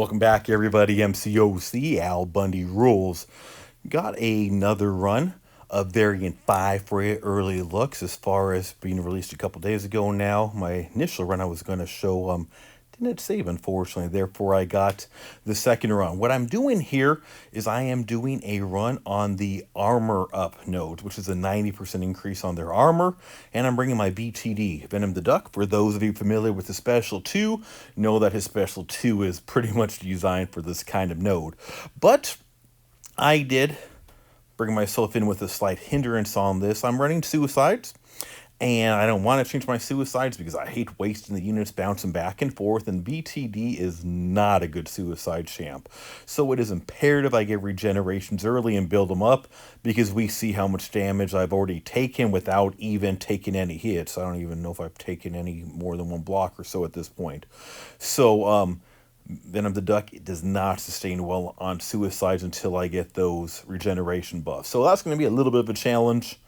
Welcome back, everybody. MCOC, Al Bundy Rules. Got another run of Variant 5 for you. Early looks as far as being released a couple days ago now. My initial run I was going to show didn't save, unfortunately. Therefore, I got the second run. What I'm doing here is I am doing a run on the Armor Up node, which is a 90% increase on their armor. And I'm bringing my VtD, Venom the Duck. For those of you familiar with the Special 2, know that his Special 2 is pretty much designed for this kind of node. But I did bring myself in with a slight hindrance on this. I'm running suicides, and I don't want to change my suicides because I hate wasting the units bouncing back and forth, and VtD is not a good suicide champ. So it is imperative I get regenerations early and build them up, because we see how much damage I've already taken without even taking any hits. I don't even know if I've taken any more than one block or so at this point. So, Venom the Duck, it does not sustain well on suicides until I get those regeneration buffs. So that's going to be a little bit of a challenge.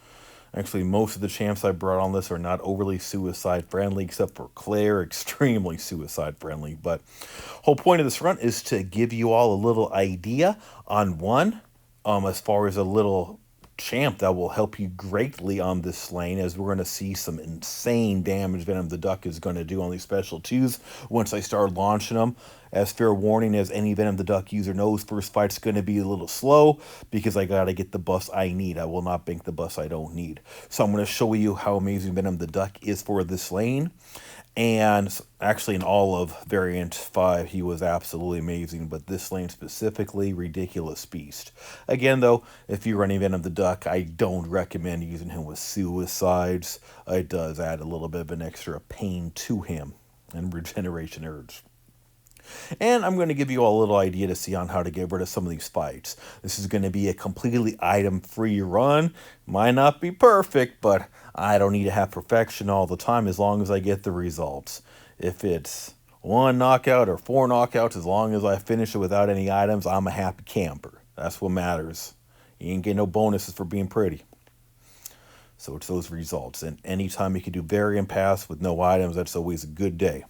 Actually, most of the champs I brought on this are not overly suicide friendly, except for Claire, extremely suicide friendly. But whole point of this run is to give you all a little idea on one, as far as a little champ that will help you greatly on this lane, as we're going to see some insane damage Venom the Duck is going to do on these special twos once I start launching them. As fair warning, as any Venom the Duck user knows, first fight's going to be a little slow because I got to get the buffs I need. I will not bank the buffs I don't need. So I'm going to show you how amazing Venom the Duck is for this lane. And actually, in all of Variant 5, he was absolutely amazing. But this lane specifically, ridiculous beast. Again, though, if you're running Venom the Duck, I don't recommend using him with suicides. It does add a little bit of an extra pain to him and regeneration urge. And I'm going to give you all a little idea to see on how to get rid of some of these fights. This is going to be a completely item-free run. Might not be perfect, but I don't need to have perfection all the time as long as I get the results. If it's 1 knockout or 4 knockouts, as long as I finish it without any items, I'm a happy camper. That's what matters. You ain't getting no bonuses for being pretty. So it's those results. And anytime you can do variant pass with no items, that's always a good day.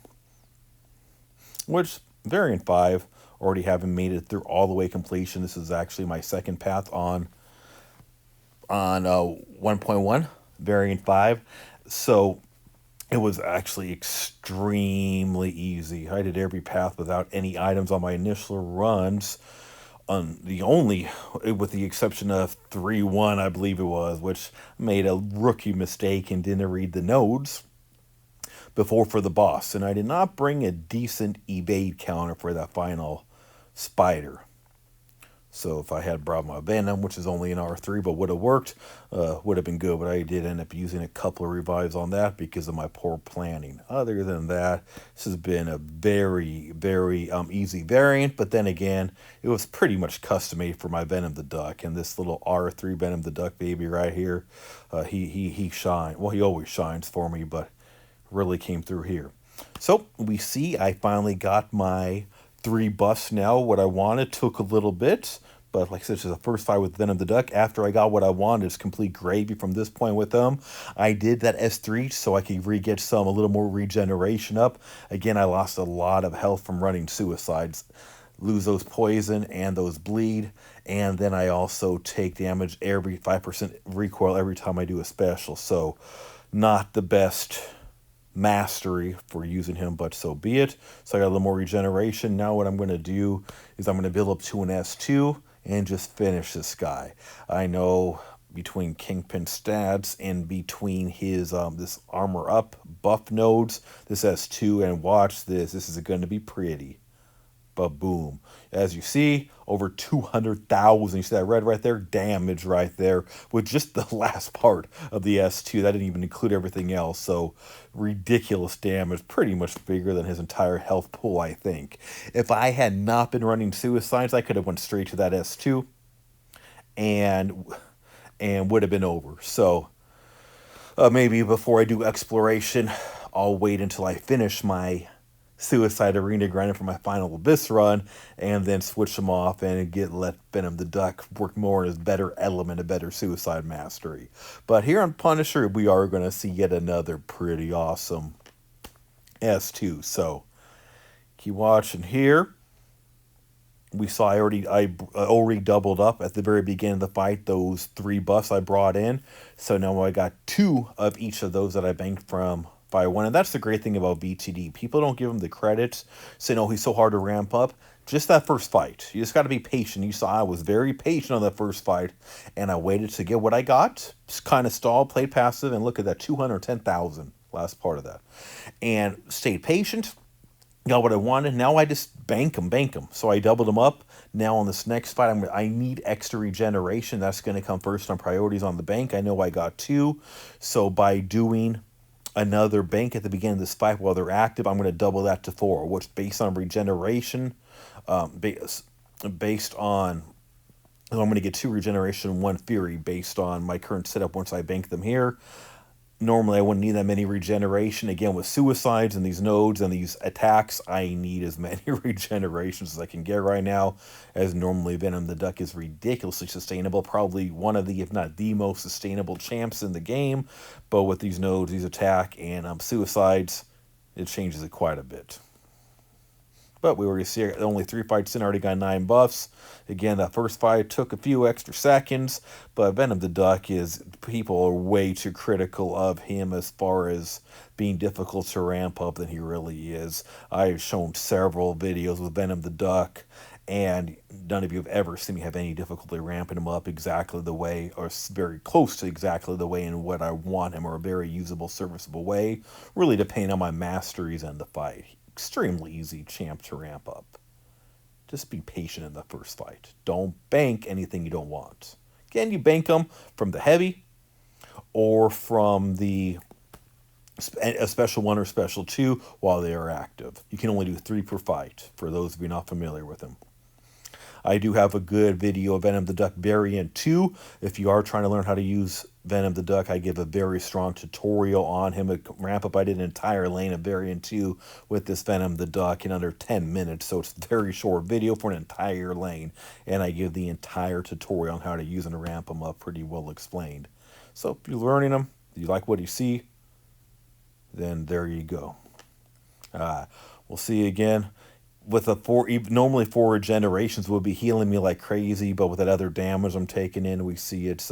Which, Variant 5, already having made it through all the way completion. This is actually my second path on 1.1, Variant 5. So it was actually extremely easy. I did every path without any items on my initial runs. With the exception of 3-1, I believe it was, which made a rookie mistake and didn't read the nodes before for the boss, and I did not bring a decent evade counter for that final spider. So if I had brought my Venom, which is only an R3 but would have worked, would have been good, but I did end up using a couple of revives on that because of my poor planning. Other than that, this has been a very, very easy variant, but then again, it was pretty much custom made for my Venom the Duck, and this little R3 Venom the Duck baby right here, he shines. Well, he always shines for me, but really came through here. So we see I finally got my 3 buffs now. What I wanted took a little bit, but like I said, this is the first fight with Venom the Duck. After I got what I wanted, it's complete gravy from this point with them. I did that S3 so I could get a little more regeneration up. Again, I lost a lot of health from running suicides. Lose those poison and those bleed, and then I also take damage every 5% recoil every time I do a special. So not the best mastery for using him, but so be it. So I got a little more regeneration. Now what I'm going to do is I'm going to build up to an S2 and just finish this guy. I know between Kingpin stats and between his this armor up buff nodes, this S2, and watch this is going to be pretty. But boom. As you see, over 200,000. You see that red right there? Damage right there with just the last part of the S2. That didn't even include everything else. So ridiculous damage. Pretty much bigger than his entire health pool, I think. If I had not been running suicides, I could have went straight to that S2 and would have been over. So maybe before I do exploration, I'll wait until I finish my Suicide Arena grinding for my final Abyss run, and then switch them off and let Venom the Duck work more in his better element, a better Suicide Mastery. But here on Punisher, we are going to see yet another pretty awesome S2. So keep watching here. we saw I already doubled up at the very beginning of the fight those 3 buffs I brought in. So now I got 2 of each of those that I banked from Fire 1. And that's the great thing about VtD. People don't give him the credits, saying, oh, he's so hard to ramp up. Just that first fight. You just got to be patient. You saw I was very patient on that first fight, and I waited to get what I got. Just kind of stalled, played passive, and look at that 210,000 last part of that. And stayed patient, got what I wanted. Now I just bank them. So I doubled them up. Now on this next fight, I need extra regeneration. That's going to come first on priorities on the bank. I know I got 2. So by doing another bank at the beginning of this fight while they're active, I'm going to double that to 4, which based on regeneration, based on, I'm going to get 2 regeneration, 1 fury based on my current setup once I bank them here. Normally I wouldn't need that many regeneration. Again, with suicides and these nodes and these attacks, I need as many regenerations as I can get right now, as normally Venom the Duck is ridiculously sustainable, probably one of the, if not the most sustainable champs in the game. But with these nodes, these attack and suicides, it changes it quite a bit. But we already see only 3 fights in, already got 9 buffs. Again, that first fight took a few extra seconds, but Venom the Duck people are way too critical of him as far as being difficult to ramp up than he really is. I've shown several videos with Venom the Duck, and none of you have ever seen me have any difficulty ramping him up exactly the way, or very close to exactly the way in what I want him, or a very usable, serviceable way, really depending on my masteries and the fight. Extremely easy champ to ramp up. Just be patient in the first fight. Don't bank anything you don't want. Again, you bank them from the heavy or from a special 1 or special 2 while they are active. You can only do 3 per fight for those of you not familiar with them. I do have a good video of Venom the Duck variant 2. If you are trying to learn how to use Venom the Duck, I give a very strong tutorial on him. A ramp up, I did an entire lane of variant 2 with this Venom the Duck in under 10 minutes. So it's a very short video for an entire lane. And I give the entire tutorial on how to use and ramp them up, pretty well explained. So if you're learning them, you like what you see, then there you go. We'll see you again. With normally 4 regenerations would be healing me like crazy, but with that other damage I'm taking in, we see it's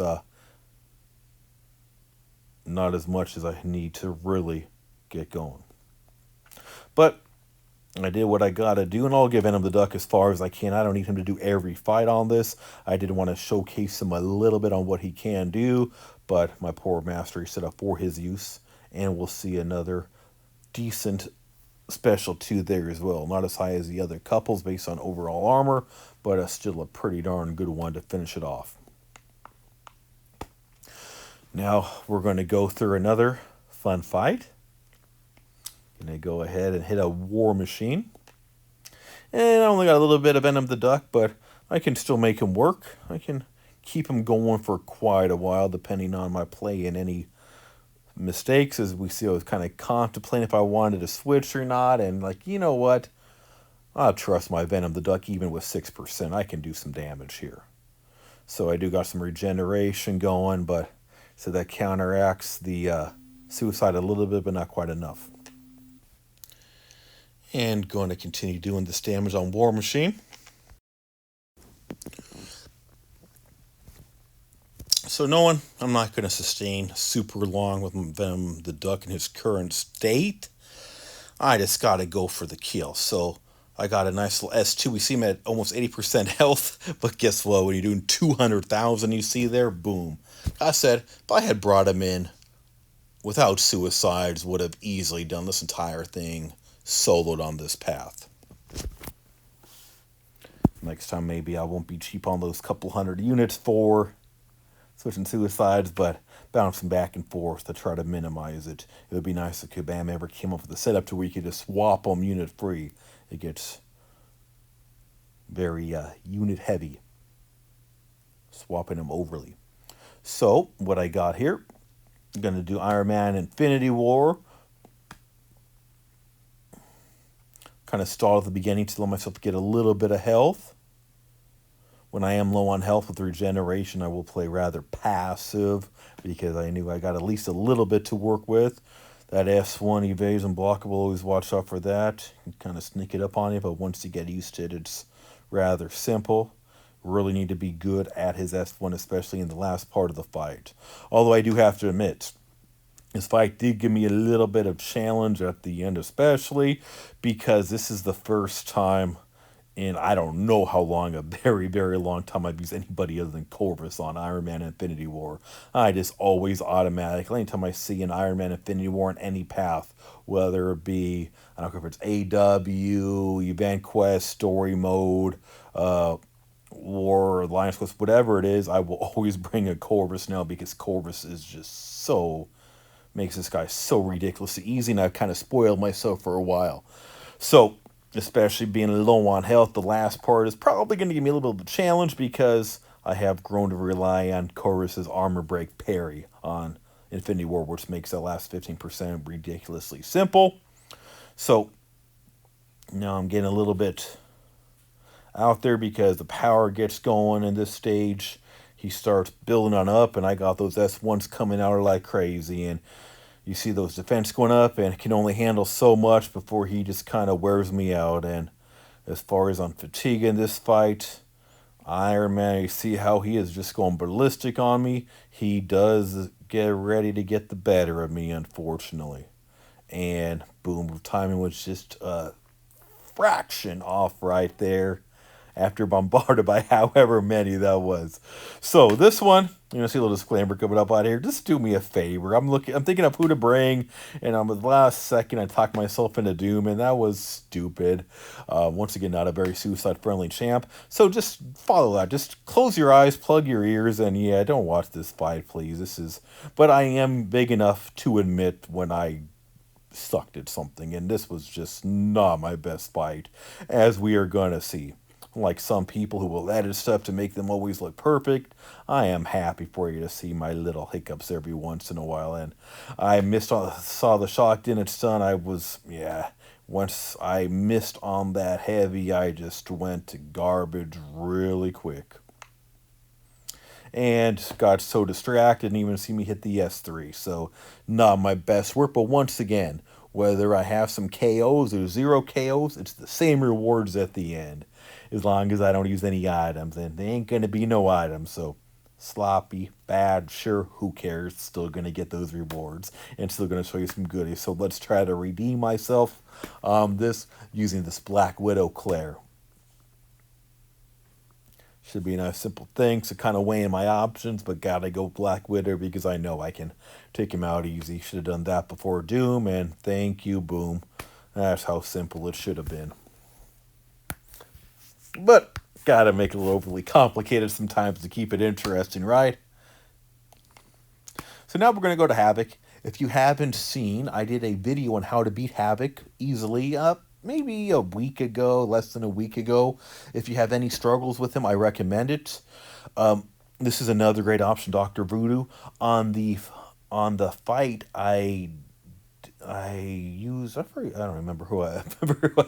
not as much as I need to really get going. But I did what I gotta do, and I'll give Venom the Duck as far as I can. I don't need him to do every fight on this. I did want to showcase him a little bit on what he can do, but my poor mastery set up for his use, and we'll see another decent special 2 there as well. Not as high as the other couples based on overall armor, but still a pretty darn good one to finish it off. Now we're going to go through another fun fight. Going to go ahead and hit a War Machine. And I only got a little bit of Venom the Duck, but I can still make him work. I can keep him going for quite a while depending on my play and any mistakes. As we see, I was kind of contemplating if I wanted to switch or not, and like, you know what, I'll trust my Venom the Duck even with 6%. I can do some damage here. So I do got some regeneration going, but so that counteracts the suicide a little bit, but not quite enough. And going to continue doing this damage on War Machine. So knowing I'm not going to sustain super long with Venom the Duck in his current state, I just got to go for the kill. So I got a nice little S2. We see him at almost 80% health, but guess what? When you're doing 200,000, you see there, boom. I said, if I had brought him in without suicides, would have easily done this entire thing soloed on this path. Next time, maybe I won't be cheap on those couple hundred units for switching suicides, but bouncing back and forth to try to minimize it. It would be nice if Kabam ever came up with a setup to where you could just swap them unit free. It gets very unit heavy, swapping them overly. So what I got here, I'm going to do Iron Man Infinity War. Kind of stall at the beginning to let myself get a little bit of health. When I am low on health with regeneration, I will play rather passive because I knew I got at least a little bit to work with. That S1 evasion blockable, always watch out for that. You kind of sneak it up on you, but once you get used to it, it's rather simple. Really need to be good at his S1, especially in the last part of the fight. Although I do have to admit, this fight did give me a little bit of challenge at the end, especially because this is the first time in I don't know how long, a very, very long time, I've used anybody other than Corvus on Iron Man Infinity War. I just always automatically, anytime I see an Iron Man Infinity War in any path, whether it be, I don't know if it's AW, Event Quest, Story Mode, War, Alliance Quest, whatever it is, I will always bring a Corvus now because Corvus is just so, makes this guy so ridiculously easy, and I've kind of spoiled myself for a while. So, especially being low on health, the last part is probably going to give me a little bit of a challenge because I have grown to rely on Chorus's armor break parry on Infinity War, which makes that last 15% ridiculously simple. So, now I'm getting a little bit out there because the power gets going in this stage. He starts building on up, and I got those S1s coming out like crazy, and you see those defense going up, and can only handle so much before he just kind of wears me out. And as far as on fatigue in this fight, Iron Man, you see how he is just going ballistic on me. He does get ready to get the better of me, unfortunately. And boom, timing was just a fraction off right there after bombarded by however many that was. So this one, see a little disclaimer coming up out here. Just do me a favor. I'm thinking of who to bring, and on the last second, I talked myself into Doom, and that was stupid. Once again, not a very suicide-friendly champ. So just follow that. Just close your eyes, plug your ears, and yeah, don't watch this fight, please. But I am big enough to admit when I sucked at something, and this was just not my best fight, as we are gonna see. Like some people who will edit stuff to make them always look perfect, I am happy for you to see my little hiccups every once in a while. And I saw the shot didn't stun. Once I missed on that heavy, I just went to garbage really quick. And got so distracted, didn't even see me hit the S3. So, not my best work, but once again, whether I have some KOs or 0 KOs, it's the same rewards at the end. As long as I don't use any items, and there ain't gonna be no items, so sloppy, bad, sure, who cares? Still gonna get those rewards, and still gonna show you some goodies. So let's try to redeem myself this using this Black Widow Claire. Should be a nice simple thing, so kind of weighing my options, but gotta go Black Widow because I know I can take him out easy. Should have done that before Doom, and thank you, boom. That's how simple it should have been. But gotta make it a little overly complicated sometimes to keep it interesting, right? So now we're going to go to Havoc. If you haven't seen, I did a video on how to beat Havoc easily, maybe a week ago, less than a week ago. If you have any struggles with him, I recommend it. This is another great option, Dr. Voodoo. On the fight, I don't remember who I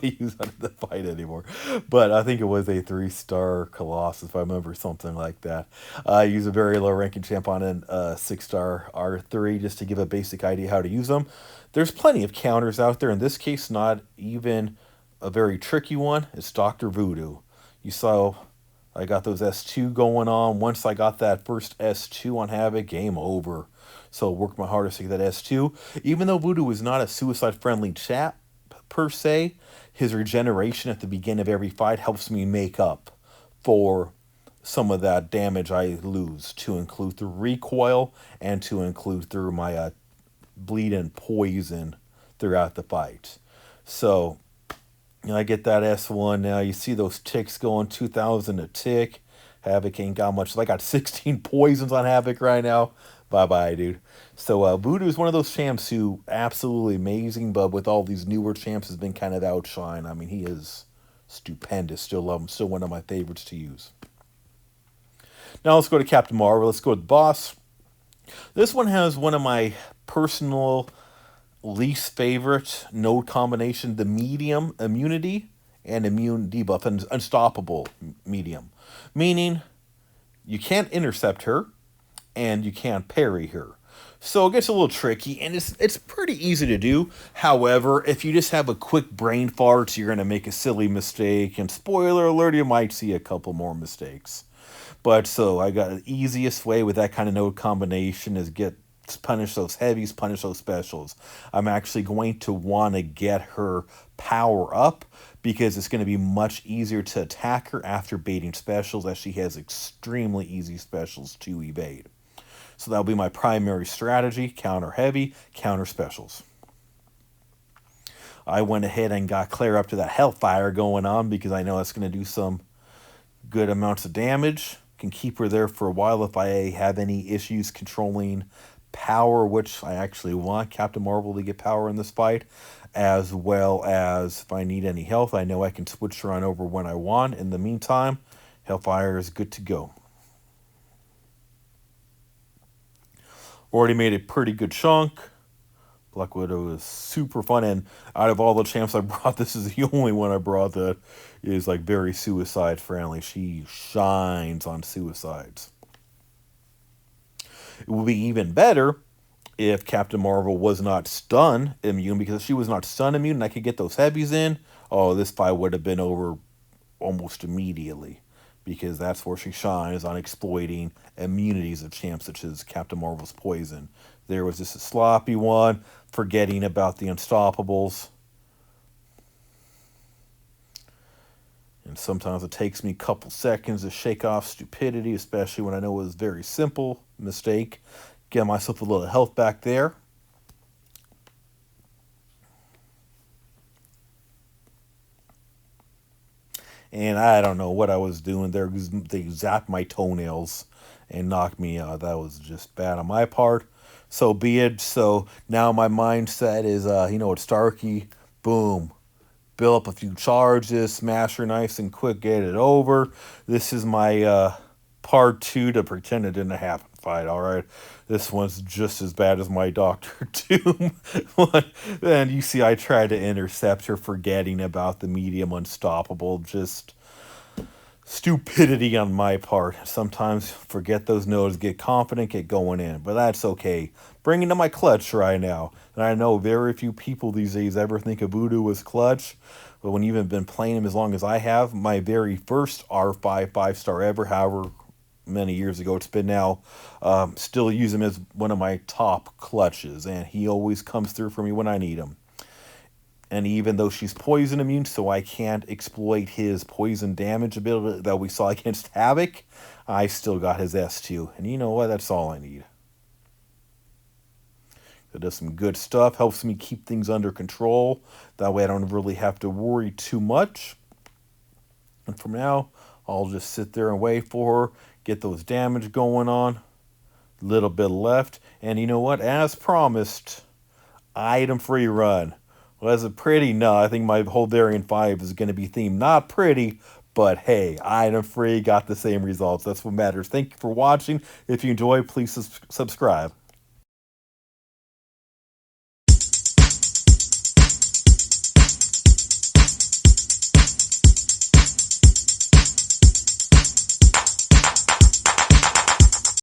used on the fight anymore, but I think it was a 3-star Colossus, if I remember, something like that. I use a very low ranking champ on a 6-star R3 just to give a basic idea how to use them. There's plenty of counters out there. In this case, not even a very tricky one. It's Dr. Voodoo. You saw I got those S2 going on. Once I got that first S2 on Havoc, game over. So worked my hardest to get that S2. Even though Voodoo is not a suicide-friendly chap, per se, his regeneration at the beginning of every fight helps me make up for some of that damage I lose, to include through recoil and to include through my bleed and poison throughout the fight. So, I get that S1 now. You see those ticks going, 2,000 a tick. Havoc ain't got much. I got 16 poisons on Havoc right now. Bye-bye, dude. So Voodoo is one of those champs who absolutely amazing, but with all these newer champs has been kind of outshine. I mean, he is stupendous. Still love him. Still one of my favorites to use. Now let's go to Captain Marvel. Let's go to the boss. This one has one of my personal least favorite node combination, the medium immunity and immune debuff, and unstoppable medium. Meaning, you can't intercept her, and you can't parry her. So it gets a little tricky, and it's pretty easy to do. However, if you just have a quick brain fart, you're gonna make a silly mistake, and spoiler alert, you might see a couple more mistakes. But so I got the easiest way with that kind of node combination is get punish those heavies, punish those specials. I'm actually going to want to get her power up because it's going to be much easier to attack her after baiting specials, as she has extremely easy specials to evade. So that'll be my primary strategy: counter heavy, counter specials. I went ahead and got Claire up to that Hellfire going on because I know that's going to do some good amounts of damage. Can keep her there for a while if I have any issues controlling power, which I actually want Captain Marvel to get power in this fight, as well as if I need any health, I know I can switch her on over when I want. In the meantime, Hellfire is good to go. Already made a pretty good chunk. Black Widow is super fun, and out of all the champs I brought, this is the only one I brought that is like very suicide friendly. She shines on suicides. It would be even better if Captain Marvel was not stun immune, because if she was not stun immune and I could get those heavies in, oh, this fight would have been over almost immediately, because that's where she shines, on exploiting immunities of champs such as Captain Marvel's poison. There was just a sloppy one, forgetting about the unstoppables. And sometimes it takes me a couple seconds to shake off stupidity, especially when I know it was a very simple mistake. Get myself a little health back there. And I don't know what I was doing there. They zapped my toenails and knocked me out. That was just bad on my part. So be it. So now my mindset is, it's Starkey. Boom. Build up a few charges, smash her nice and quick, get it over. This is my part 2 to pretend it didn't happen fight, alright? This one's just as bad as my Doctor Doom one. And you see I tried to intercept her, forgetting about the medium unstoppable. Just stupidity on my part. Sometimes forget those nodes, get confident, get going in. But that's okay. Bringing to my clutch right now. And I know very few people these days ever think of Voodoo as clutch. But when you've been playing him as long as I have, my very first R5 5-star ever, however many years ago it's been now, still use him as one of my top clutches. And he always comes through for me when I need him. And even though she's poison immune, so I can't exploit his poison damage ability that we saw against Havoc, I still got his S2. And you know what? That's all I need. It does some good stuff. Helps me keep things under control. That way I don't really have to worry too much. And from now, I'll just sit there and wait for her. Get those damage going on. Little bit left. And you know what? As promised, item free run. Well, is it pretty? No, I think my whole variant 5 is going to be themed not pretty, but hey, item free, got the same results. That's what matters. Thank you for watching. If you enjoy, please subscribe.